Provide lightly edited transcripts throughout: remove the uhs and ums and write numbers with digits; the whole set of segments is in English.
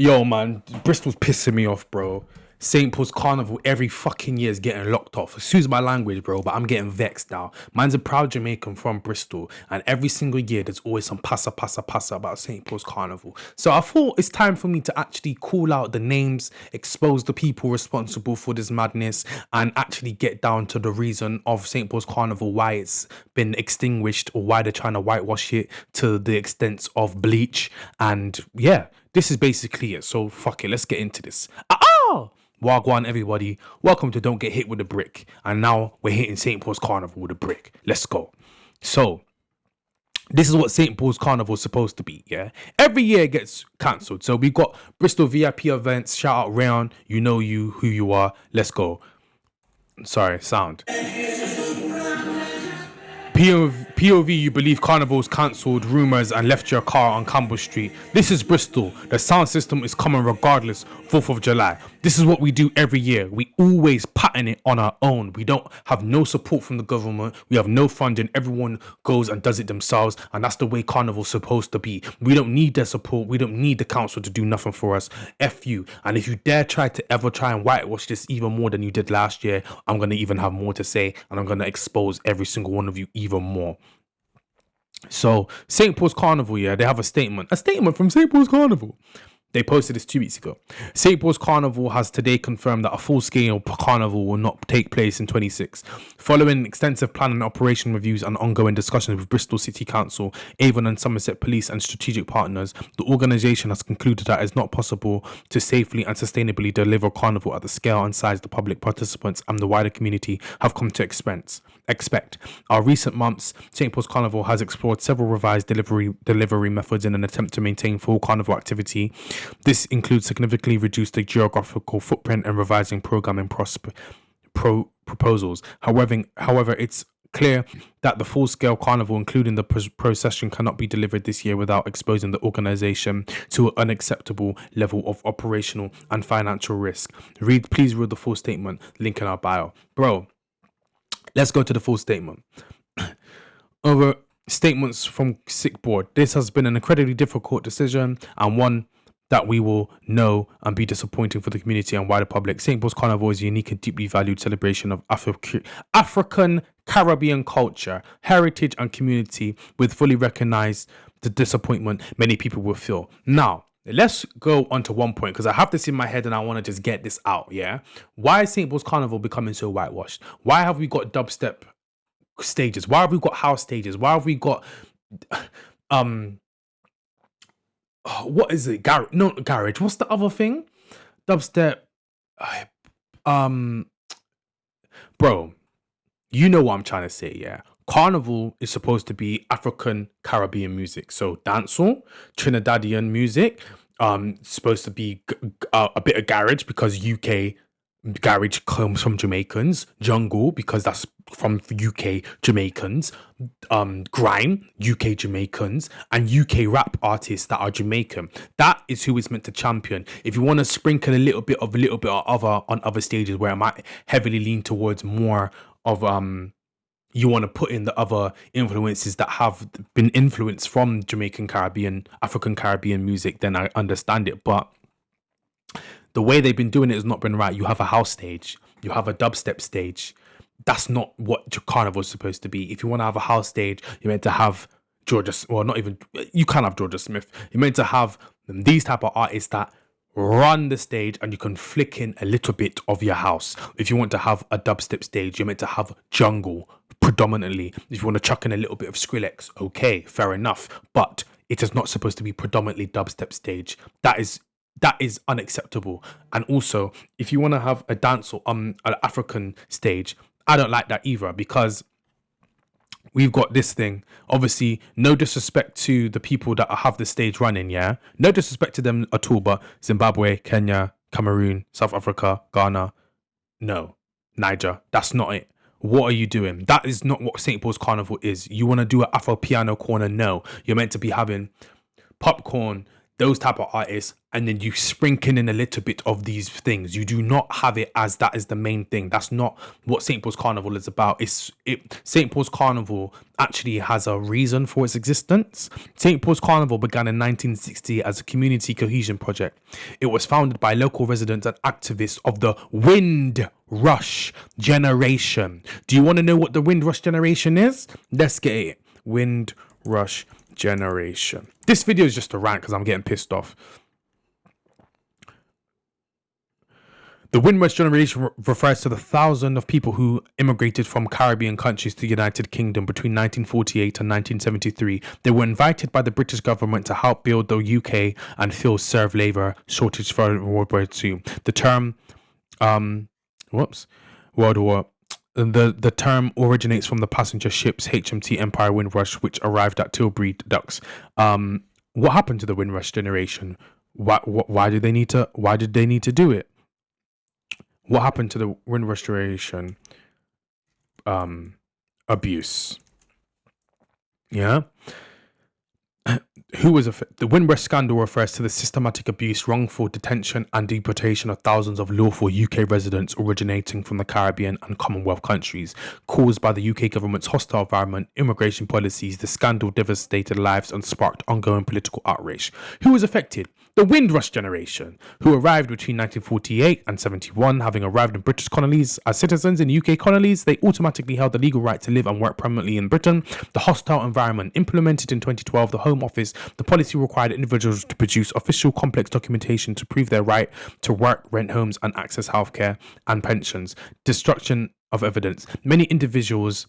Yo, man, Bristol's pissing me off, bro. St. Paul's Carnival every fucking year is getting locked off. Excuse my language, bro, but I'm getting vexed now. Man's a proud Jamaican from Bristol, and every single year there's always some passa about St. Paul's Carnival. So I thought it's time for me to actually call out the names, expose the people responsible for this madness, and actually get down to the reason of St. Paul's Carnival, why it's been extinguished or why they're trying to whitewash it to the extent of bleach. And yeah, this is basically it. So fuck it, let's get into this. Wagwan, everybody. Welcome to Don't Get Hit with a Brick. And now we're hitting St. Paul's Carnival with a brick. Let's go. So, this is what St. Paul's Carnival is supposed to be, yeah? Every year it gets cancelled. So, we got Bristol VIP events. Shout out Rayon. You know you, who you are. Let's go. Sorry, sound. POV, you believe Carnival's cancelled rumours and left your car on Campbell Street. This is Bristol. The sound system is coming regardless. 4th of July. This is what we do every year. We always pattern it on our own. We don't have no support from the government. We have no funding. Everyone goes and does it themselves. And that's the way Carnival's supposed to be. We don't need their support. We don't need the council to do nothing for us. F you. And if you dare try and whitewash this even more than you did last year, I'm going to even have more to say. And I'm going to expose every single one of you even more. So, St. Paul's Carnival, yeah, they have a statement from St. Paul's Carnival. They posted this 2 weeks ago. St. Paul's Carnival has today confirmed that a full-scale carnival will not take place in 26. Following extensive plan and operation reviews and ongoing discussions with Bristol City Council, Avon and Somerset Police and strategic partners, the organisation has concluded that it's not possible to safely and sustainably deliver carnival at the scale and size the public participants and the wider community have come to expect. Our recent months, St. Paul's Carnival has explored several revised delivery methods in an attempt to maintain full carnival activity. This includes significantly reduced the geographical footprint and revising programming proposals. However, it's clear that the full-scale carnival, including the procession, cannot be delivered this year without exposing the organisation to an unacceptable level of operational and financial risk. Please read the full statement, link in our bio. Bro, let's go to the full statement. Over statements from Sick Board. This has been an incredibly difficult decision and one that we will know and be disappointing for the community and wider public. St. Paul's Carnival is a unique and deeply valued celebration of African Caribbean culture, heritage and community, with fully recognized the disappointment many people will feel. Now, let's go on to one point, because I have this in my head and I want to just get this out, yeah? Why is St. Paul's Carnival becoming so whitewashed? Why have we got dubstep stages? Why have we got house stages? Why have we got what is it? Not garage. What's the other thing? Dubstep. Bro, you know what I'm trying to say, yeah? Carnival is supposed to be African Caribbean music. So dancehall, Trinidadian music, supposed to be a bit of garage because UK garage comes from Jamaicans, jungle because that's from UK Jamaicans, grime UK Jamaicans, and UK rap artists that are Jamaican. That is who is meant to champion. If you want to sprinkle a little bit of other on other stages where I might heavily lean towards more of you want to put in the other influences that have been influenced from Jamaican Caribbean, African Caribbean music, then I understand it. But the way they've been doing it has not been right. You have a house stage, you have a dubstep stage. That's not what Carnival is supposed to be. If you want to have a house stage, you're meant to have you can have Georgia Smith. You're meant to have these type of artists that run the stage and you can flick in a little bit of your house. If you want to have a dubstep stage, you're meant to have jungle predominantly. If you want to chuck in a little bit of Skrillex, okay, fair enough. But it is not supposed to be predominantly dubstep stage. That is unacceptable. And also, if you want to have a dance or an African stage, I don't like that either, because we've got this thing. Obviously, no disrespect to the people that have the stage running, yeah? No disrespect to them at all, but Zimbabwe, Kenya, Cameroon, South Africa, Ghana, no. Niger, that's not it. What are you doing? That is not what St. Paul's Carnival is. You want to do an Afro piano corner? No. You're meant to be having Popcorn, those type of artists, and then you sprinkle in a little bit of these things. You do not have it as that is the main thing. That's not what St. Paul's Carnival is about. St. Paul's Carnival actually has a reason for its existence. St. Paul's Carnival began in 1960 as a community cohesion project. It was founded by local residents and activists of the Windrush generation. Do you want to know what the Windrush generation is? Let's get it. Windrush generation. This video is just a rant because I'm getting pissed off. The Windrush generation refers to the thousands of people who immigrated from Caribbean countries to the United Kingdom between 1948 and 1973. They were invited by the British government to help build the UK and fill serve labour shortage for World War II. The term, World War. The term originates from the passenger ships HMT Empire Windrush, which arrived at Tilbury docks. What happened to the Windrush generation? Why did they need to do it? What happened to the Windrush generation? Abuse. Yeah. Who was the Windrush scandal refers to the systematic abuse, wrongful detention and deportation of thousands of lawful UK residents originating from the Caribbean and Commonwealth countries, caused by the UK government's hostile environment, immigration policies. The scandal devastated lives and sparked ongoing political outrage. Who was affected? The Windrush generation, who arrived between 1948 and 71, having arrived in British colonies as citizens in UK colonies, they automatically held the legal right to live and work permanently in Britain. The hostile environment implemented in 2012, the Home Office, the policy required individuals to produce official complex documentation to prove their right to work, rent homes and access healthcare and pensions. Destruction of evidence. Many individuals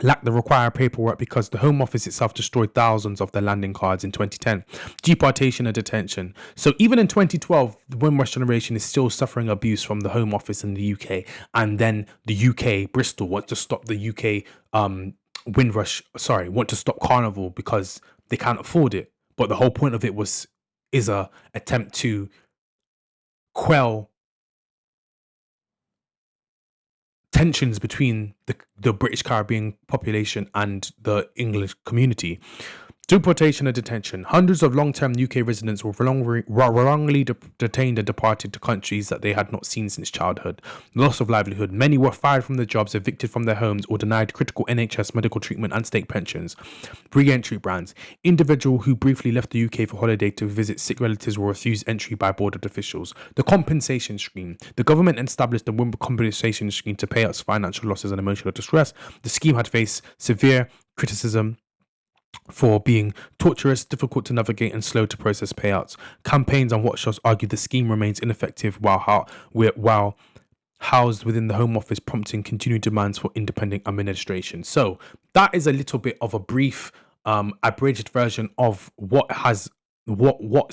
lack the required paperwork because the Home Office itself destroyed thousands of their landing cards in 2010. Deportation and detention. So even in 2012, the Windrush generation is still suffering abuse from the Home Office in the UK. And then the UK, Bristol, want to stop the UK want to stop Carnival because they can't afford it. But the whole point of it is a attempt to quell tensions between the British Caribbean population and the English community. Deportation and detention. Hundreds of long-term UK residents were wrongly detained and deported to countries that they had not seen since childhood. Loss of livelihood. Many were fired from their jobs, evicted from their homes, or denied critical NHS medical treatment and state pensions. Re-entry bans. Individual who briefly left the UK for holiday to visit sick relatives were refused entry by border officials. The compensation scheme. The government established the Windrush compensation scheme to pay out financial losses and emotional distress. The scheme had faced severe criticism for being torturous, difficult to navigate and slow to process payouts. Campaigns and watchdogs argue the scheme remains ineffective while housed within the Home Office, prompting continued demands for independent administration. So that is a little bit of a brief abridged version of what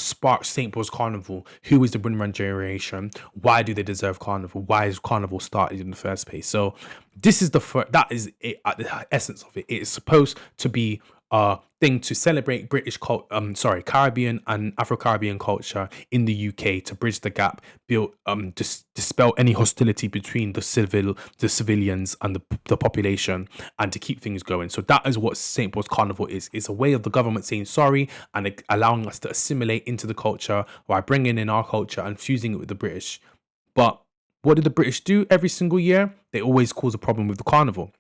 sparked St. Paul's Carnival. Who is the Windrush generation? Why do they deserve Carnival? Why is Carnival started in the first place? So this is that is it, at the essence of it. It is supposed to be a thing to celebrate Caribbean and Afro-Caribbean culture in the UK, to bridge the gap, build dispel any hostility between the civilians and the population, and to keep things going. So that is what St. Paul's Carnival is. It's a way of the government saying sorry and allowing us to assimilate into the culture by bringing in our culture and fusing it with the British. But what did the British do every single year? They always cause a problem with the carnival.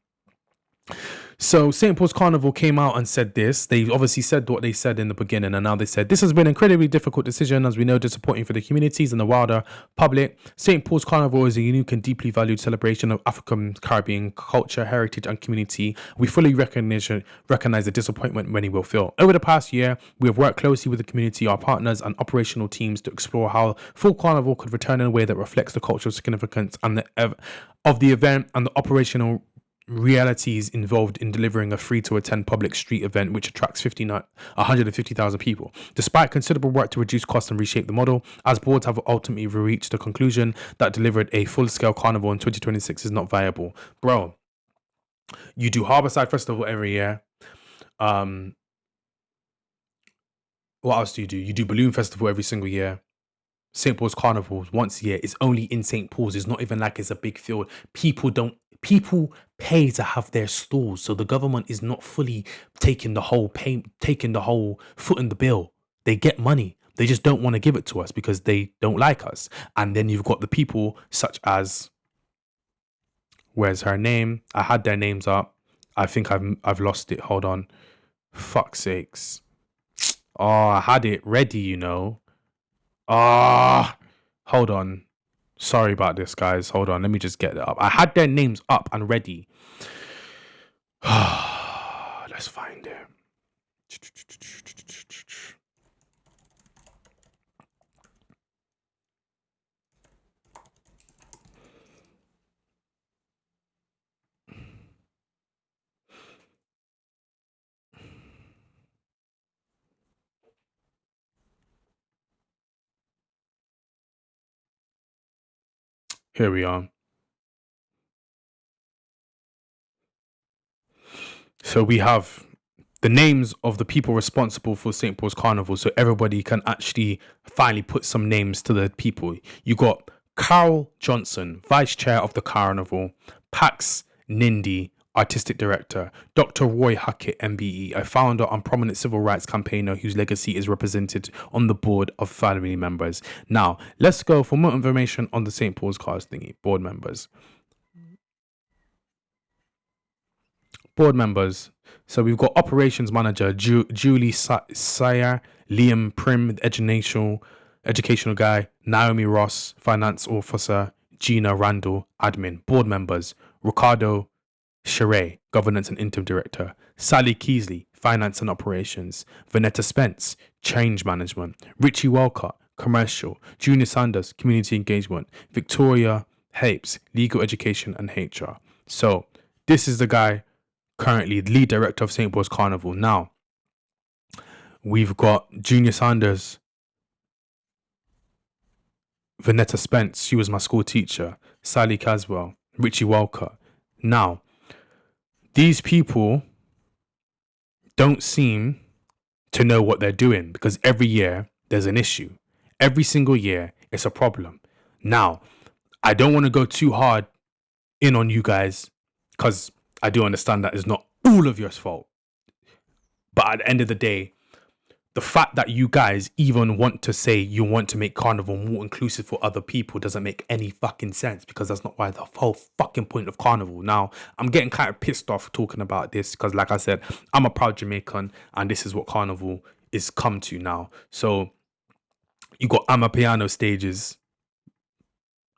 So St. Paul's Carnival came out and said this. They obviously said what they said in the beginning, and now they said, this has been an incredibly difficult decision, as we know, disappointing for the communities and the wider public. St. Paul's Carnival is a unique and deeply valued celebration of African Caribbean culture, heritage and community. We fully recognize the disappointment many will feel. Over the past year, we have worked closely with the community, our partners and operational teams to explore how full Carnival could return in a way that reflects the cultural significance and of the event and the operational realities involved in delivering a free-to-attend public street event which attracts 150,000 people. Despite considerable work to reduce costs and reshape the model, as boards have ultimately reached the conclusion that delivered a full-scale carnival in 2026 is not viable. Bro, you do Harbourside Festival every year. What else do? You do Balloon Festival every single year. St. Paul's Carnival once a year. It's only in St. Paul's. It's not even like it's a big field. People pay to have their stalls, so the government is not fully taking the whole foot in the bill. They get money. They just don't want to give it to us because they don't like us. And then you've got the people such as, where's her name? I had their names up. I think I've lost it. Hold on. Fuck's sakes. Oh, I had it ready, you know. Ah, hold on. Sorry about this, guys. Hold on. Let me just get it up. I had their names up and ready. Let's find it. Here we are. So we have the names of the people responsible for St. Paul's Carnival, so everybody can actually finally put some names to the people. You got Carol Johnson, Vice Chair of the Carnival, Pax Nindi, Artistic Director, Dr. Roy Hackett, MBE, a founder and prominent civil rights campaigner whose legacy is represented on the board of family members. Now, let's go for more information on the St. Paul's Cars thingy, board members. Board members. So we've got operations manager Julie Sayer, Liam Prim, educational guy, Naomi Ross, finance officer, Gina Randall, admin. Board members: Ricardo Sheree, governance and interim director, Sally Keasley, finance and operations, Vanetta Spence, change management, Richie Walcott, commercial, Junior Sanders, community engagement, Victoria Hapes, legal education and HR. So this is the guy currently lead director of St. Paul's Carnival. Now, we've got Junior Sanders, Vanetta Spence, she was my school teacher, Sally Caswell, Richie Walcott. Now, these people don't seem to know what they're doing because every year there's an issue. Every single year it's a problem. Now, I don't want to go too hard in on you guys because I do understand that it's not all of your fault. But at the end of the day, the fact that you guys even want to say you want to make Carnival more inclusive for other people doesn't make any fucking sense, because that's not why the whole fucking point of Carnival. Now, I'm getting kind of pissed off talking about this because, like I said, I'm a proud Jamaican and this is what Carnival is come to now. So you got Amapiano stages.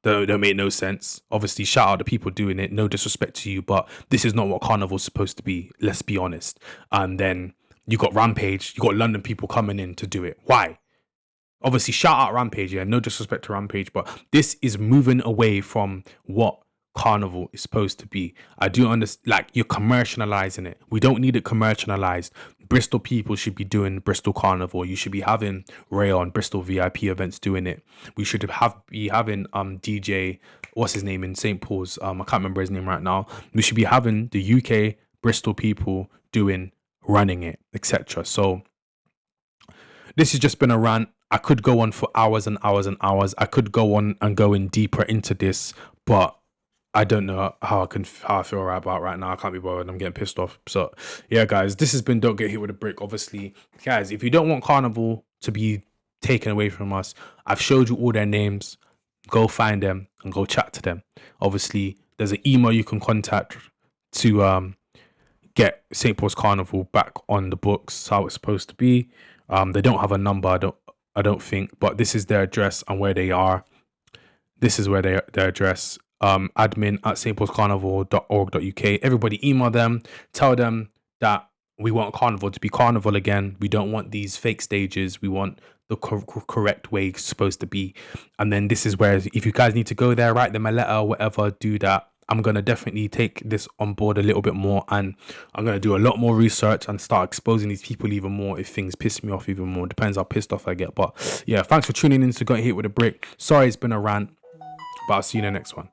Don't make no sense. Obviously, shout out to people doing it. No disrespect to you, but this is not what Carnival's supposed to be. Let's be honest. And then you got Rampage. You got London people coming in to do it. Why? Obviously, shout out Rampage. Yeah, no disrespect to Rampage, but this is moving away from what Carnival is supposed to be. I do understand, like, you're commercializing it. We don't need it commercialized. Bristol people should be doing Bristol Carnival. You should be having Rayon Bristol VIP events doing it. We should be having DJ, what's his name in St. Paul's? I can't remember his name right now. We should be having the UK Bristol people running it, etc. So this has just been a rant. I could go on for hours and hours and hours. I could go on and go in deeper into this, but I don't know how I feel about right now. I can't be bothered. I'm getting pissed off. So yeah, guys, this has been Don't Get Hit With A Brick. Obviously, guys, if you don't want Carnival to be taken away from us, I've showed you all their names. Go find them and go chat to them. Obviously, there's an email you can contact to get St. Paul's Carnival back on the books, how it's supposed to be. They don't have a number, I don't think, but this is their address and where they are. This is where their address. Admin at stpaulscarnival.org.uk. Everybody email them, tell them that we want Carnival to be Carnival again. We don't want these fake stages. We want the correct way it's supposed to be. And then this is where, if you guys need to go there, write them a letter or whatever, do that. I'm going to definitely take this on board a little bit more, and I'm going to do a lot more research and start exposing these people even more if things piss me off even more. Depends how pissed off I get. But yeah, thanks for tuning in to Get Hit With A Brick. Sorry it's been a rant, but I'll see you in the next one.